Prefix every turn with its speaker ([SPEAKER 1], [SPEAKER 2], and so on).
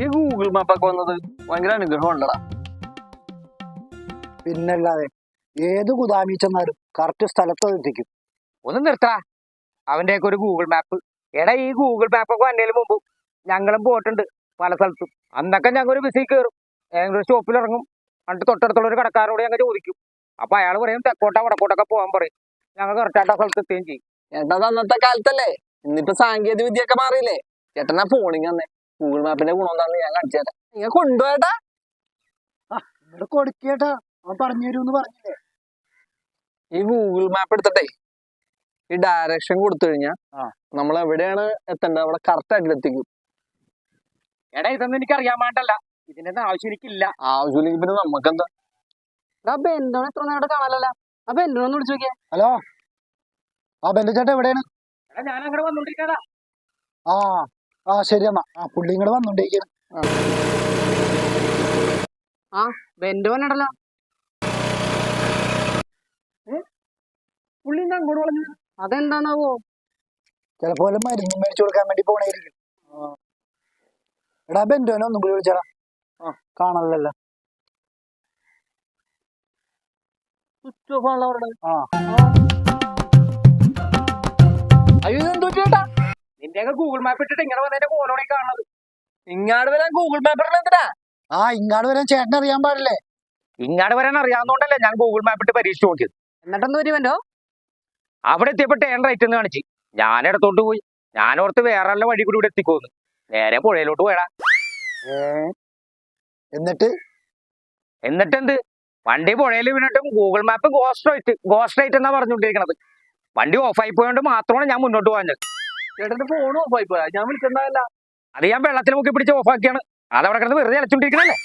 [SPEAKER 1] ഈ ഗൂഗിൾ മാപ്പൊക്കെ വന്നത് ഭയങ്കര അനുഗ്രഹം ഉണ്ടടാ.
[SPEAKER 2] പിന്നല്ലാതെ ഏത് കുതാമി ചെന്നാലും കറക്റ്റ് സ്ഥലത്ത് എത്തിക്കും.
[SPEAKER 3] ഒന്ന് നിർത്താ അവന്റെയൊക്കെ ഒരു ഗൂഗിൾ മാപ്പ്. എടാ ഈ ഗൂഗിൾ മാപ്പൊക്കെ വന്നതിന് മുമ്പ് ഞങ്ങളും പോയിട്ടുണ്ട് പല സ്ഥലത്തും. അന്നൊക്കെ ഞങ്ങൾ ഒരു ബസ്സിൽ കയറും, ഏതെങ്കിലും ഒരു സ്റ്റോപ്പിൽ ഇറങ്ങും, എന്നിട്ട് തൊട്ടടുത്തുള്ള ഒരു കടക്കാരോട് ഞങ്ങൾ ചോദിക്കും. അപ്പൊ അയാൾ പറയും തെക്കോട്ടാ വടക്കോട്ടൊക്കെ പോകാൻ പറയും. ഞങ്ങൾ കറക്റ്റായിട്ട് ആ സ്ഥലത്ത് എത്തുകയും ചെയ്യും.
[SPEAKER 1] ചേട്ടാ അന്നത്തെ കാലത്തല്ലേ, ഇന്നിപ്പോ സാങ്കേതിക വിദ്യ ഒക്കെ മാറിയില്ലേ. ചേട്ടനാ ഫോണിങ് തന്നെ ഗൂഗിൾ മാപ്പിന്റെ ഗുണം എന്താന്ന് ഞാൻ കാണിച്ചു തരാം. നിങ്ങൾ കൊണ്ടുപോയേട്ടാ.
[SPEAKER 2] ഇവിടെ കൊടുക്കേട്ടാ, അവൻ പറഞ്ഞു തരൂന്ന് പറഞ്ഞില്ലേ.
[SPEAKER 1] ഈ ഗൂഗിൾ മാപ്പ് എടുത്തിട്ടേ ഈ ഡയറക്ഷൻ കൊടുത്തു കഴിഞ്ഞാൽ നമ്മൾ എവിടെയാണ് എത്തേണ്ടത് അവിടെ കറക്റ്റ് ആയിട്ട് എത്തിക്കും.
[SPEAKER 3] എടാ ഇതൊന്നും എനിക്ക് അറിയാൻ വേണ്ടല്ല, ഇതിന്റെ ആവശ്യം എനിക്കില്ല.
[SPEAKER 1] ആവശ്യമില്ലെങ്കിൽ പിന്നെ നമുക്കെന്താ.
[SPEAKER 3] ബെന്റോനെ എത്ര നേരം കാണാനല്ല. ആ ബെന്റോനെ വിളിച്ചു നോക്കിയേ.
[SPEAKER 2] ഹലോ, ആ ബെന്റു ചേട്ടാ എവിടെയാണ്?
[SPEAKER 3] എടാ ഞാൻ അങ്ങോട്ട് വന്നോണ്ടിരിക്കടാ.
[SPEAKER 2] ആ ശരി എന്നാ. പുള്ളി ഇങ്ങോട്ട് വന്നോണ്ടിരിക്കുന്നു.
[SPEAKER 3] ബെന്റോനടല്ലോ പുള്ളി അങ്ങോട്ട് പറഞ്ഞു. അതെന്താണാവോ?
[SPEAKER 2] ചിലപ്പോ മരുന്ന് മേടിച്ചു കൊടുക്കാൻ വേണ്ടി പോണായിരിക്കും. എടാ ബെന്റുവിനെ ഒന്നും കൂടി വിളിച്ചടാ. കാണല്ലോ.
[SPEAKER 1] അയ്യോ എന്തോ ചേട്ടാ,
[SPEAKER 3] നിന്റെയൊക്കെ ഗൂഗിൾ മാപ്പ് ഇട്ടിട്ട് ഇങ്ങനെ വന്നതിന്റെ ഫോണോടെ കാണുന്നത്.
[SPEAKER 1] ഇങ്ങാട് വരാൻ ഗൂഗിൾ മാപ്പ് എന്തിനാ?
[SPEAKER 2] ഇങ്ങാട് വരാൻ ചേട്ടൻ അറിയാൻ പാടില്ലേ?
[SPEAKER 3] ഇങ്ങാട് വരാൻ അറിയാവുന്നോണ്ടല്ലേ ഞാൻ ഗൂഗിൾ മാപ്പ് ഇട്ട് പരീക്ഷിച്ച് നോക്കിയത്. എന്നിട്ടെന്ത് വരുമല്ലോ, അവിടെ എത്തിയപ്പോ ടേൺ റൈറ്റ് എന്ന് കാണിച്ച്. ഞാൻ ഇടത്തോട്ട് പോയി. ഞാനോർത്ത് വേറെ നല്ല വഴി കൂടി ഇവിടെ എത്തിക്കോന്ന്. നേരെ പുഴയിലോട്ട് പോയടാ. എന്നിട്ടെന്ത്, വണ്ടി പുഴയിൽ വീണിട്ടും ഗൂഗിൾ മാപ്പ് ഗോസ്റ്റ് റൈറ്റ് എന്നാ പറഞ്ഞുകൊണ്ടിരിക്കണത്. വണ്ടി ഓഫായി പോയോണ്ട് മാത്രമാണ് ഞാൻ മുന്നോട്ട് പോകാഞ്ഞത്.
[SPEAKER 1] ചേട്ടന്റെ ഫോൺ ഓഫായി പോയാ? ഞാൻ വിളിച്ചിട്ടുണ്ടാവില്ല.
[SPEAKER 3] അത് ഞാൻ വെള്ളത്തിൽ മുക്കി പിടിച്ച് ഓഫാക്കിയാണ്. അതവിടെ കിടന്ന് വെറുതെ അലച്ചോണ്ടിരിക്കണല്ലേ.